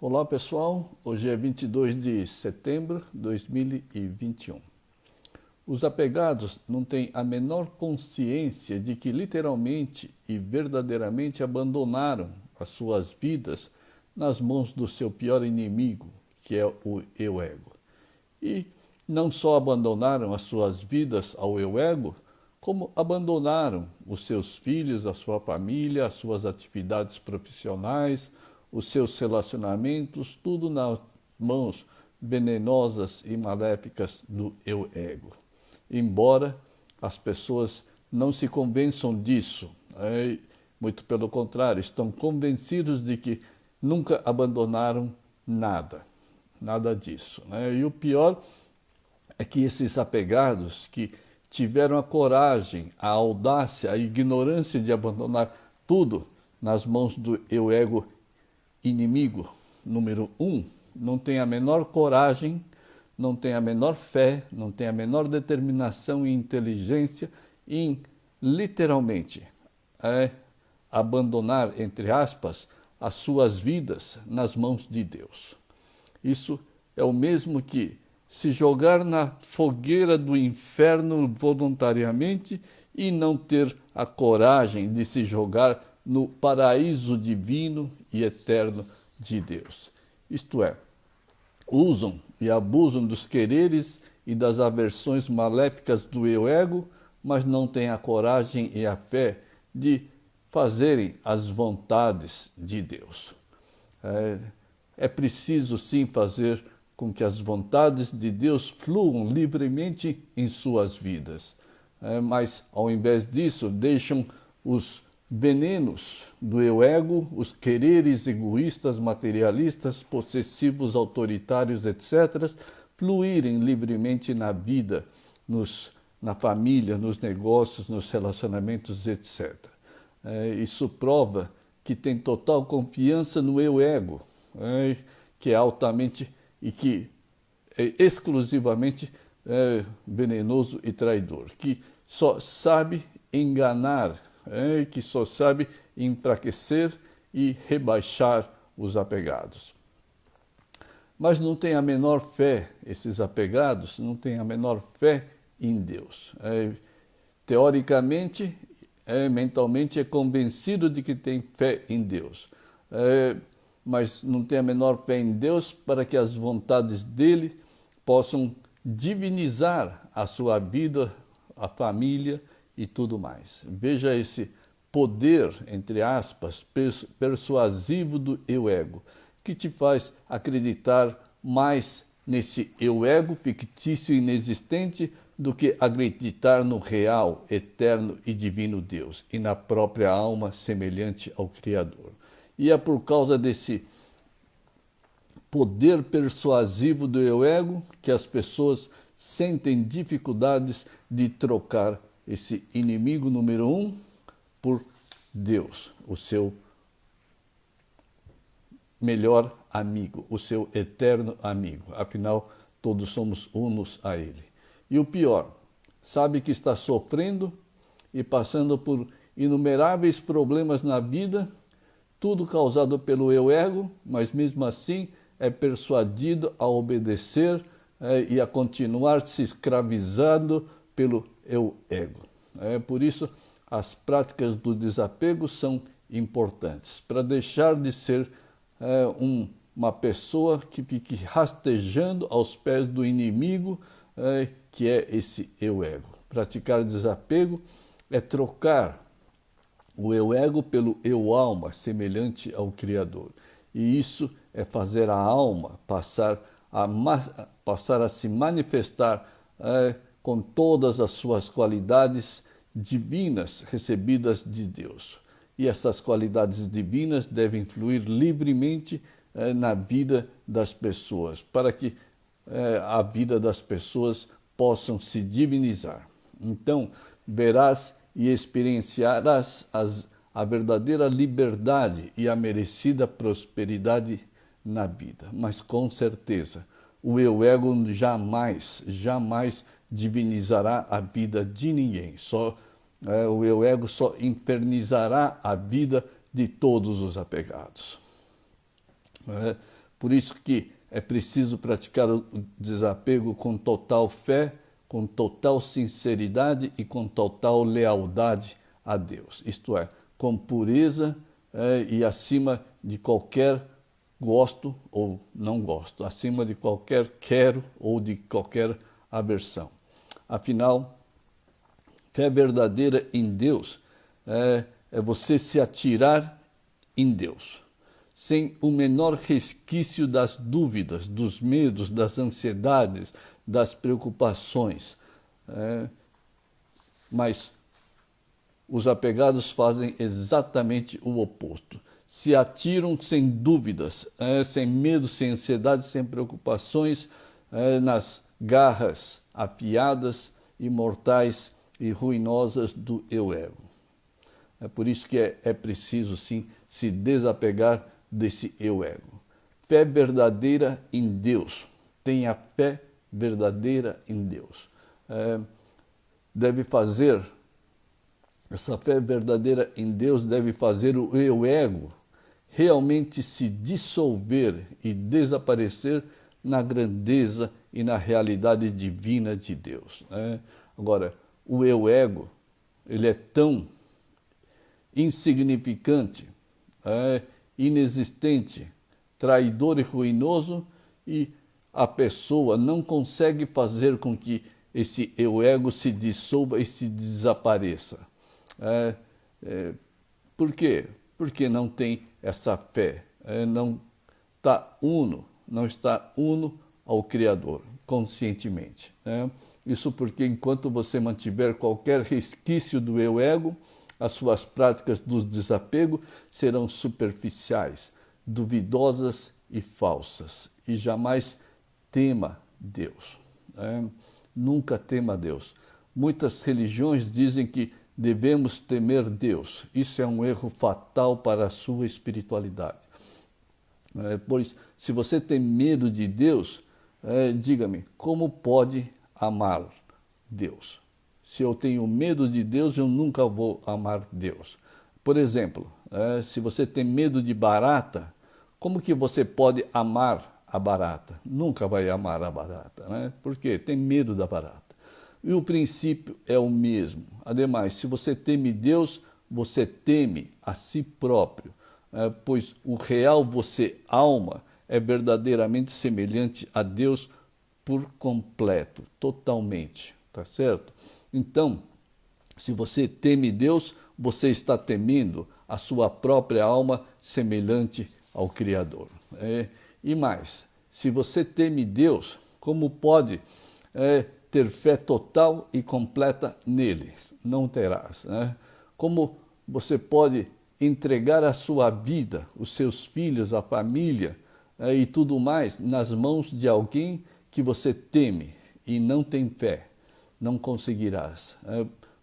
Olá pessoal, hoje é 22 de setembro de 2021. Os apegados não têm a menor consciência de que literalmente e verdadeiramente abandonaram as suas vidas nas mãos do seu pior inimigo, que é o eu-ego. E não só abandonaram as suas vidas ao eu-ego, como abandonaram os seus filhos, a sua família, as suas atividades profissionais, os seus relacionamentos, tudo nas mãos venenosas e maléficas do eu-ego. Embora as pessoas não se convençam disso, muito pelo contrário, estão convencidos de que nunca abandonaram nada disso. E o pior é que esses apegados que tiveram a coragem, a audácia, a ignorância de abandonar tudo nas mãos do eu-ego inimigo número 1, não tem a menor coragem, não tem a menor fé, não tem a menor determinação e inteligência em, literalmente, abandonar, entre aspas, as suas vidas nas mãos de Deus. Isso é o mesmo que se jogar na fogueira do inferno voluntariamente e não ter a coragem de se jogar no paraíso divino e eterno de Deus. Isto é, usam e abusam dos quereres e das aversões maléficas do eu-ego, mas não têm a coragem e a fé de fazerem as vontades de Deus. É preciso sim fazer com que as vontades de Deus fluam livremente em suas vidas. Mas, ao invés disso, deixam os venenos do eu-ego, os quereres egoístas, materialistas, possessivos, autoritários, etc., fluírem livremente na vida, na família, nos negócios, nos relacionamentos, etc. Isso prova que tem total confiança no eu-ego, que é altamente e que é exclusivamente venenoso e traidor, que só sabe enganar, que só sabe enfraquecer e rebaixar os apegados. Mas não tem a menor fé, esses apegados não têm a menor fé em Deus. Teoricamente, mentalmente é convencido de que tem fé em Deus, mas não tem a menor fé em Deus para que as vontades dele possam divinizar a sua vida, a família e tudo mais. Veja esse poder, entre aspas, persuasivo do eu-ego, que te faz acreditar mais nesse eu-ego fictício e inexistente do que acreditar no real, eterno e divino Deus e na própria alma semelhante ao Criador. E é por causa desse poder persuasivo do eu-ego que as pessoas sentem dificuldades de trocar esse inimigo número 1 por Deus, o seu melhor amigo, o seu eterno amigo. Afinal, todos somos unos a Ele. E o pior, sabe que está sofrendo e passando por inumeráveis problemas na vida, tudo causado pelo eu-ego, mas mesmo assim é persuadido a obedecer e a continuar se escravizando pelo eu-ego. Por isso, as práticas do desapego são importantes, para deixar de ser uma pessoa que fique rastejando aos pés do inimigo, que é esse eu-ego. Praticar desapego é trocar o eu-ego pelo eu-alma, semelhante ao Criador. E isso é fazer a alma passar a se manifestar com todas as suas qualidades divinas recebidas de Deus. E essas qualidades divinas devem fluir livremente na vida das pessoas, para que a vida das pessoas possam se divinizar. Então, verás e experienciarás a verdadeira liberdade e a merecida prosperidade na vida. Mas com certeza, o eu-ego jamais divinizará a vida de ninguém. O eu-ego só infernizará a vida de todos os apegados. Por isso que é preciso praticar o desapego com total fé, com total sinceridade e com total lealdade a Deus. Isto é, com pureza e acima de qualquer gosto ou não gosto, acima de qualquer quero ou de qualquer aversão. Afinal, fé verdadeira em Deus é você se atirar em Deus, sem o menor resquício das dúvidas, dos medos, das ansiedades, das preocupações. Mas os apegados fazem exatamente o oposto. Se atiram sem dúvidas, sem medo, sem ansiedade, sem preocupações, nas garras afiadas, imortais e ruinosas do eu-ego. É por isso que é preciso, sim, se desapegar desse eu-ego. Fé verdadeira em Deus. Tenha fé verdadeira em Deus. Essa fé verdadeira em Deus deve fazer o eu-ego realmente se dissolver e desaparecer na grandeza e na realidade divina de Deus. Agora, o eu-ego, ele é tão insignificante, inexistente, traidor e ruinoso, e a pessoa não consegue fazer com que esse eu-ego se dissolva e se desapareça. Por quê? Porque não tem essa fé, não está uno ao Criador, conscientemente. Isso porque enquanto você mantiver qualquer resquício do eu-ego, as suas práticas do desapego serão superficiais, duvidosas e falsas. E jamais tema Deus. Nunca tema Deus. Muitas religiões dizem que devemos temer Deus. Isso é um erro fatal para a sua espiritualidade. Pois, se você tem medo de Deus, diga-me, como pode amar Deus? Se eu tenho medo de Deus, eu nunca vou amar Deus. Por exemplo, se você tem medo de barata, como que você pode amar a barata? Nunca vai amar a barata, né? Porque tem medo da barata. E o princípio é o mesmo. Ademais, se você teme Deus, você teme a si próprio, pois o real você, alma, é verdadeiramente semelhante a Deus por completo, totalmente, tá certo? Então, se você teme Deus, você está temendo a sua própria alma semelhante ao Criador. E mais, se você teme Deus, como pode ter fé total e completa nele? Não terás. Como você pode entregar a sua vida, os seus filhos, a família e tudo mais nas mãos de alguém que você teme e não tem fé? Não conseguirás.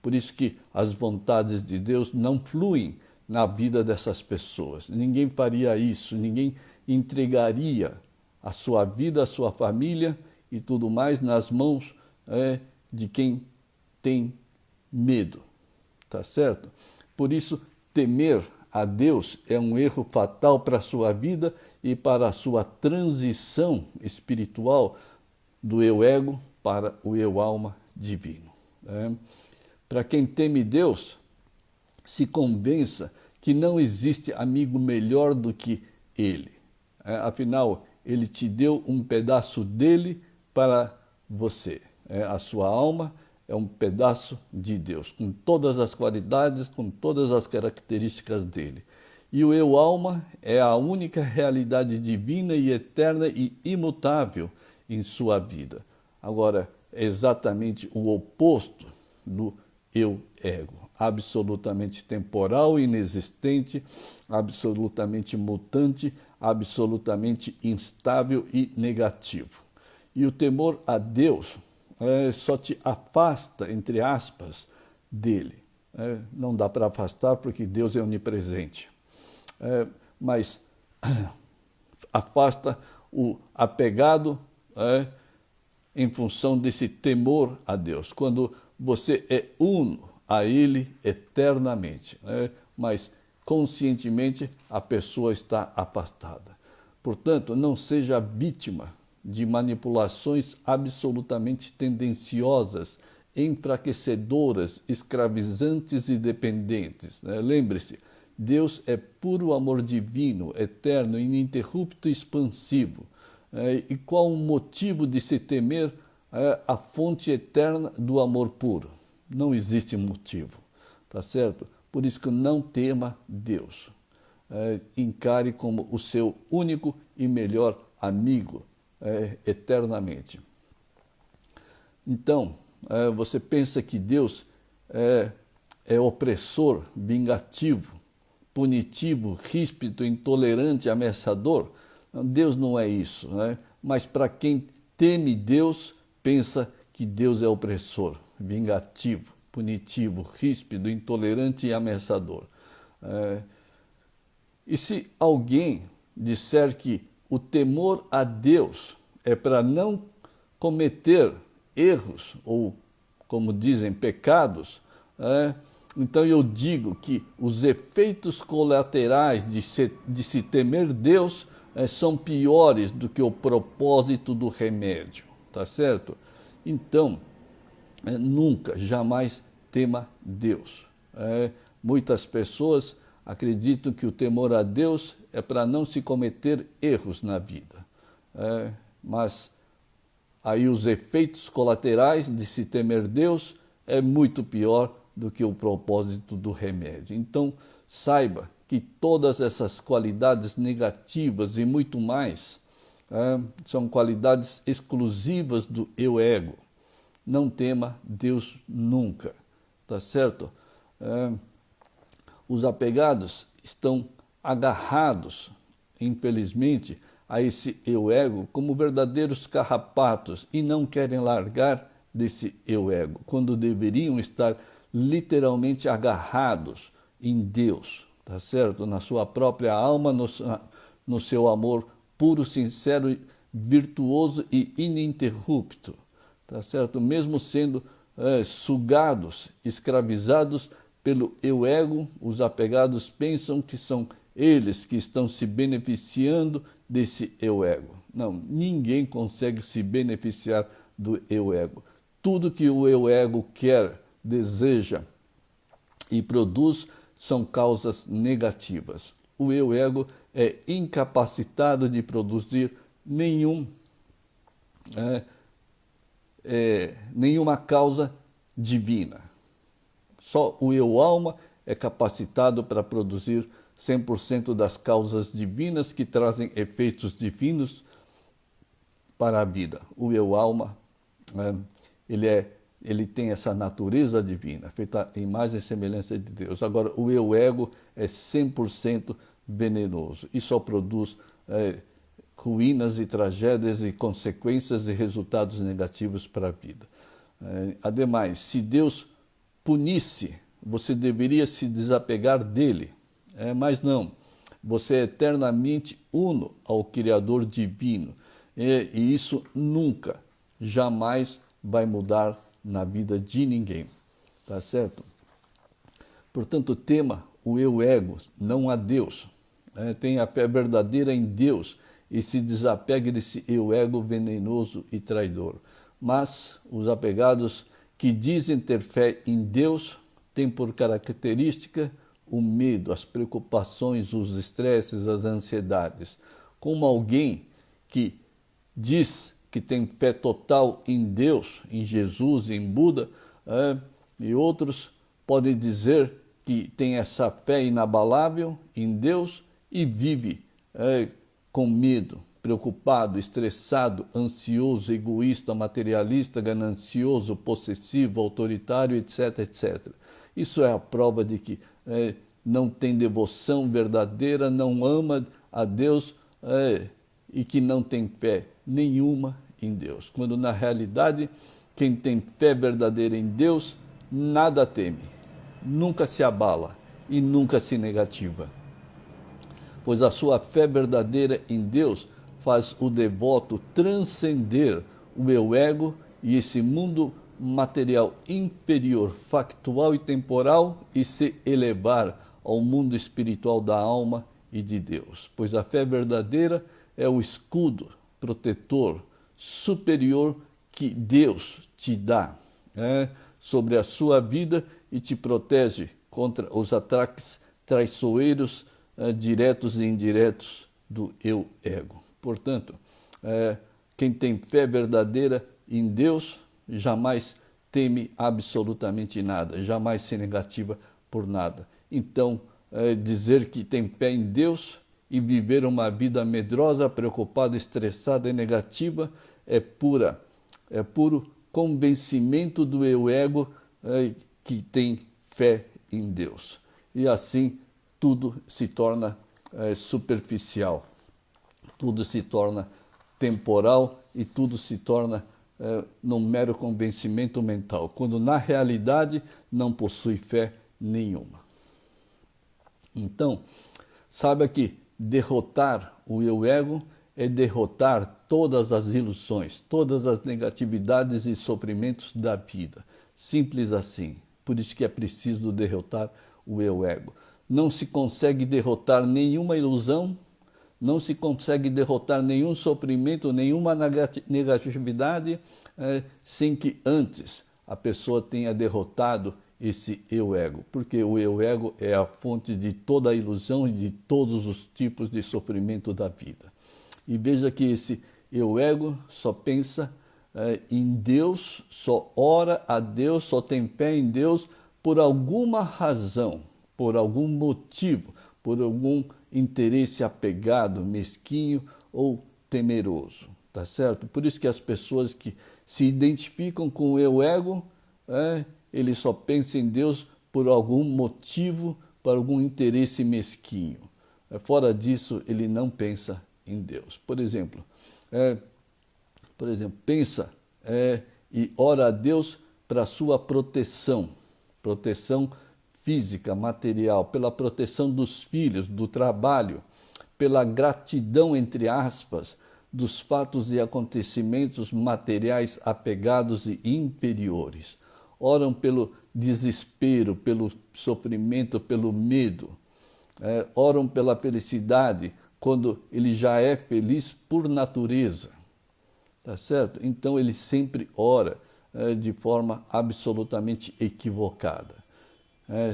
Por isso que as vontades de Deus não fluem na vida dessas pessoas. Ninguém faria isso, ninguém entregaria a sua vida, a sua família e tudo mais nas mãos de quem tem medo, tá certo? Por isso, temer a Deus é um erro fatal para a sua vida e para a sua transição espiritual do eu-ego para o eu-alma divino. Para quem teme Deus, se convença que não existe amigo melhor do que Ele. Afinal, Ele te deu um pedaço dele para você. A sua alma é um pedaço de Deus, com todas as qualidades, com todas as características dele. E o eu-alma é a única realidade divina e eterna e imutável em sua vida. Agora, é exatamente o oposto do eu-ego, absolutamente temporal, inexistente, absolutamente mutante, absolutamente instável e negativo. E o temor a Deus só te afasta, entre aspas, dele. Não dá para afastar porque Deus é onipresente. Mas afasta o apegado em função desse temor a Deus, quando você é uno a Ele eternamente, mas conscientemente a pessoa está afastada. Portanto, não seja vítima de manipulações absolutamente tendenciosas, enfraquecedoras, escravizantes e dependentes. Lembre-se, Deus é puro amor divino, eterno, ininterrupto e expansivo. E qual o motivo de se temer a fonte eterna do amor puro? Não existe motivo, tá certo? Por isso que não tema Deus. Encare como o seu único e melhor amigo, eternamente. Então, você pensa que Deus é opressor, vingativo, punitivo, ríspido, intolerante, ameaçador? Deus não é isso, né? Mas para quem teme Deus, pensa que Deus é opressor, vingativo, punitivo, ríspido, intolerante e ameaçador. E se alguém disser que o temor a Deus é para não cometer erros, ou, como dizem, pecados, então eu digo que os efeitos colaterais de se temer Deus são piores do que o propósito do remédio, tá certo? Então, nunca, jamais tema Deus. Muitas pessoas acreditam que o temor a Deus é para não se cometer erros na vida. Mas aí os efeitos colaterais de se temer Deus é muito pior do que o propósito do remédio. Então, saiba que todas essas qualidades negativas e muito mais são qualidades exclusivas do eu-ego. Não tema Deus nunca, tá certo? Os apegados estão agarrados, infelizmente, a esse eu-ego como verdadeiros carrapatos e não querem largar desse eu-ego, quando deveriam estar literalmente agarrados em Deus, tá certo? Na sua própria alma, no seu amor puro, sincero, virtuoso e ininterrupto, tá certo? Mesmo sendo sugados, escravizados pelo eu-ego, os apegados pensam que são eles que estão se beneficiando desse eu-ego. Não, ninguém consegue se beneficiar do eu-ego. Tudo que o eu-ego quer, deseja e produz são causas negativas. O eu-ego é incapacitado de produzir nenhuma causa divina. Só o eu-alma é capacitado para produzir 100% das causas divinas que trazem efeitos divinos para a vida. O eu-alma, ele tem essa natureza divina, feita em imagem e semelhança de Deus. Agora, o eu-ego é 100% venenoso e só produz ruínas e tragédias e consequências e resultados negativos para a vida. Ademais, se Deus punisse, você deveria se desapegar dele, mas não. Você é eternamente uno ao Criador divino e isso nunca, jamais vai mudar na vida de ninguém, tá certo? Portanto, tema o eu-ego, não a Deus. Tenha a fé verdadeira em Deus e se desapegue desse eu-ego venenoso e traidor. Mas os apegados que dizem ter fé em Deus têm por característica o medo, as preocupações, os estresses, as ansiedades. Como alguém que diz que tem fé total em Deus, em Jesus, em Buda, e outros podem dizer que tem essa fé inabalável em Deus e vive com medo, preocupado, estressado, ansioso, egoísta, materialista, ganancioso, possessivo, autoritário, etc., etc. Isso é a prova de que não tem devoção verdadeira, não ama a Deus e que não tem fé nenhuma em Deus. Quando na realidade quem tem fé verdadeira em Deus nada teme, nunca se abala e nunca se negativa. Pois a sua fé verdadeira em Deus faz o devoto transcender o eu-ego e esse mundo material inferior, factual e temporal e se elevar ao mundo espiritual da alma e de Deus. Pois a fé verdadeira é o escudo protetor superior que Deus te dá sobre a sua vida e te protege contra os ataques traiçoeiros, diretos e indiretos do eu ego. Portanto, quem tem fé verdadeira em Deus jamais teme absolutamente nada, jamais se negativa por nada. Então, dizer que tem fé em Deus e viver uma vida medrosa, preocupada, estressada e negativa é puro convencimento do eu ego que tem fé em Deus. E assim tudo se torna superficial, tudo se torna temporal e tudo se torna num mero convencimento mental, quando na realidade não possui fé nenhuma. Então, saiba que derrotar o eu ego é derrotar todas as ilusões, todas as negatividades e sofrimentos da vida. Simples assim. Por isso que é preciso derrotar o eu ego. Não se consegue derrotar nenhuma ilusão, não se consegue derrotar nenhum sofrimento, nenhuma negatividade, sem que antes a pessoa tenha derrotado esse eu ego, porque o eu ego é a fonte de toda a ilusão e de todos os tipos de sofrimento da vida. E veja que esse eu ego só pensa em Deus, só ora a Deus, só tem fé em Deus por alguma razão, por algum motivo, por algum interesse apegado, mesquinho ou temeroso, tá certo? Por isso que as pessoas que se identificam com o eu ego, ele só pensa em Deus por algum motivo, por algum interesse mesquinho. Fora disso, ele não pensa em Deus. Por exemplo, pensa e ora a Deus para sua proteção física, material, pela proteção dos filhos, do trabalho, pela gratidão, entre aspas, dos fatos e acontecimentos materiais apegados e inferiores. Oram pelo desespero, pelo sofrimento, pelo medo. Oram pela felicidade, quando ele já é feliz por natureza. Tá certo? Então ele sempre ora de forma absolutamente equivocada.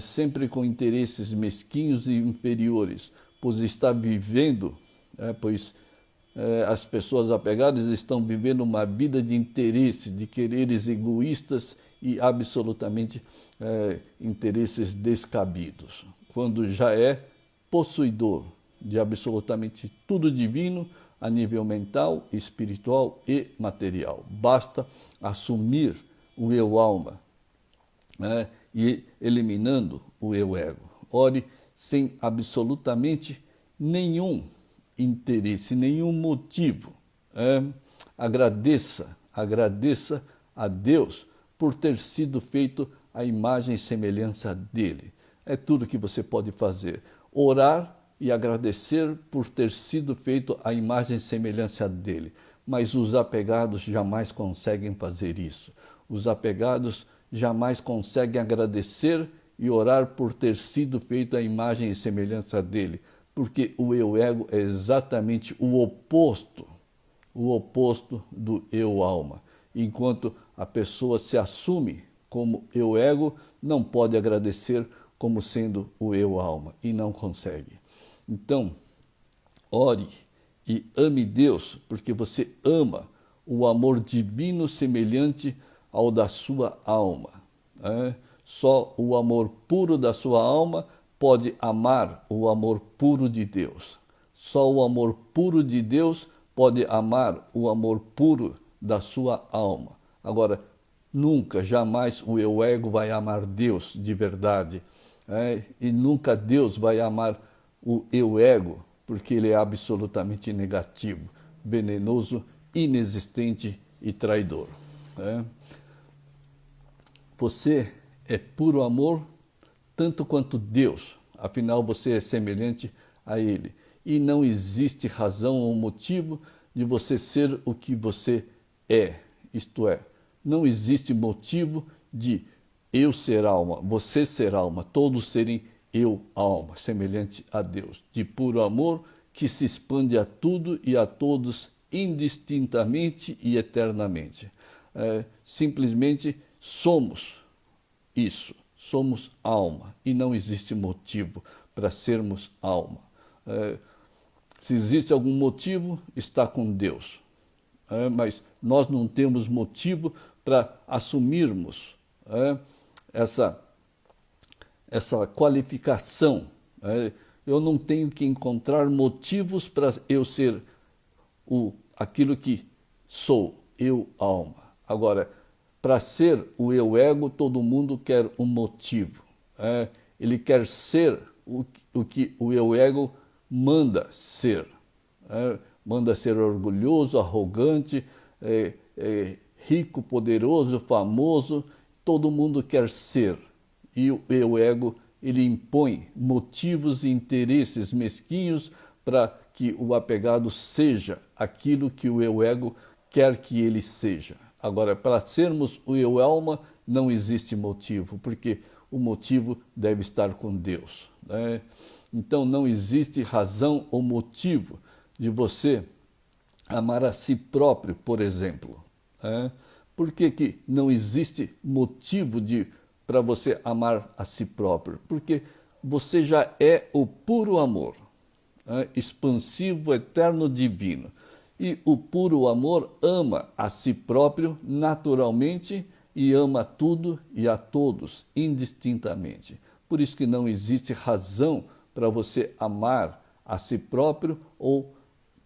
Sempre com interesses mesquinhos e inferiores, pois está vivendo, as pessoas apegadas estão vivendo uma vida de interesse, de quereres egoístas e absolutamente interesses descabidos, quando já é possuidor de absolutamente tudo divino a nível mental, espiritual e material. Basta assumir o eu-alma, e eliminando o eu ego. Ore sem absolutamente nenhum interesse, nenhum motivo. Agradeça a Deus por ter sido feito à imagem e semelhança dele. É tudo que você pode fazer. Orar e agradecer por ter sido feito à imagem e semelhança dele. Mas os apegados jamais conseguem fazer isso. Os apegados jamais conseguem agradecer e orar por ter sido feito à imagem e semelhança dele, porque o eu ego é exatamente o oposto do eu alma. Enquanto a pessoa se assume como eu ego, não pode agradecer como sendo o eu alma e não consegue. Então, ore e ame Deus, porque você ama o amor divino semelhante ao da sua alma. Só o amor puro da sua alma pode amar o amor puro de Deus. Só o amor puro de Deus pode amar o amor puro da sua alma. Agora, nunca, jamais o eu ego vai amar Deus de verdade. E nunca Deus vai amar o eu ego, porque ele é absolutamente negativo, venenoso, inexistente e traidor. Você é puro amor, tanto quanto Deus, afinal você é semelhante a Ele. E não existe razão ou motivo de você ser o que você é, isto é, não existe motivo de eu ser alma, você ser alma, todos serem eu alma, semelhante a Deus, de puro amor que se expande a tudo e a todos indistintamente e eternamente. Simplesmente somos isso, somos alma e não existe motivo para sermos alma. Se existe algum motivo, está com Deus. Mas nós não temos motivo para assumirmos essa qualificação. Eu não tenho que encontrar motivos para eu ser aquilo que sou, eu, alma. Agora, para ser o eu ego, todo mundo quer um motivo. Ele quer ser o que o eu ego manda ser. Manda ser orgulhoso, arrogante, rico, poderoso, famoso. Todo mundo quer ser. E o eu ego, ele impõe motivos e interesses mesquinhos para que o apegado seja aquilo que o eu ego quer que ele seja. Agora, para sermos o eu alma, não existe motivo, porque o motivo deve estar com Deus. Então, não existe razão ou motivo de você amar a si próprio, por exemplo. Por que não existe motivo para você amar a si próprio? Porque você já é o puro amor, expansivo, eterno, divino. E o puro amor ama a si próprio naturalmente e ama tudo e a todos indistintamente. Por isso que não existe razão para você amar a si próprio ou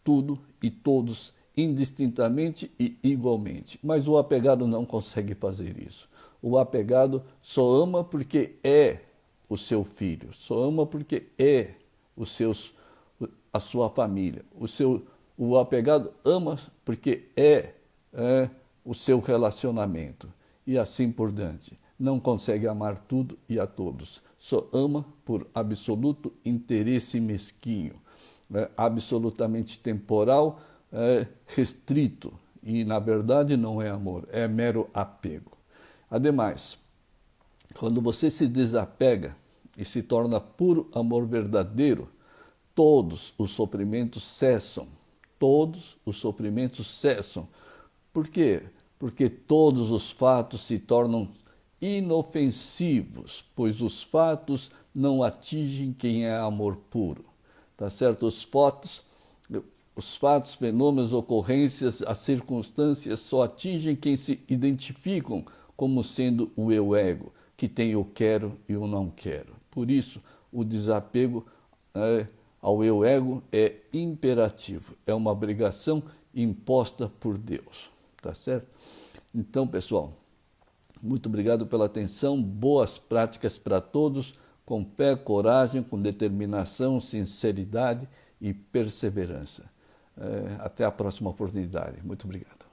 tudo e todos indistintamente e igualmente. Mas o apegado não consegue fazer isso. O apegado só ama porque é o seu filho, só ama porque é a sua família. O apegado ama porque é o seu relacionamento e assim por diante. Não consegue amar tudo e a todos. Só ama por absoluto interesse mesquinho, absolutamente temporal, restrito. E, na verdade, não é amor, é mero apego. Ademais, quando você se desapega e se torna puro amor verdadeiro, todos os sofrimentos cessam. Todos os sofrimentos cessam. Por quê? Porque todos os fatos se tornam inofensivos, pois os fatos não atingem quem é amor puro. Tá certo? Os fatos, fenômenos, ocorrências, as circunstâncias só atingem quem se identificam como sendo o eu ego, que tem o quero e o não quero. Por isso, o desapego ao eu ego é imperativo, é uma obrigação imposta por Deus, tá certo? Então, pessoal, muito obrigado pela atenção, boas práticas para todos, com fé, coragem, com determinação, sinceridade e perseverança. Até a próxima oportunidade. Muito obrigado.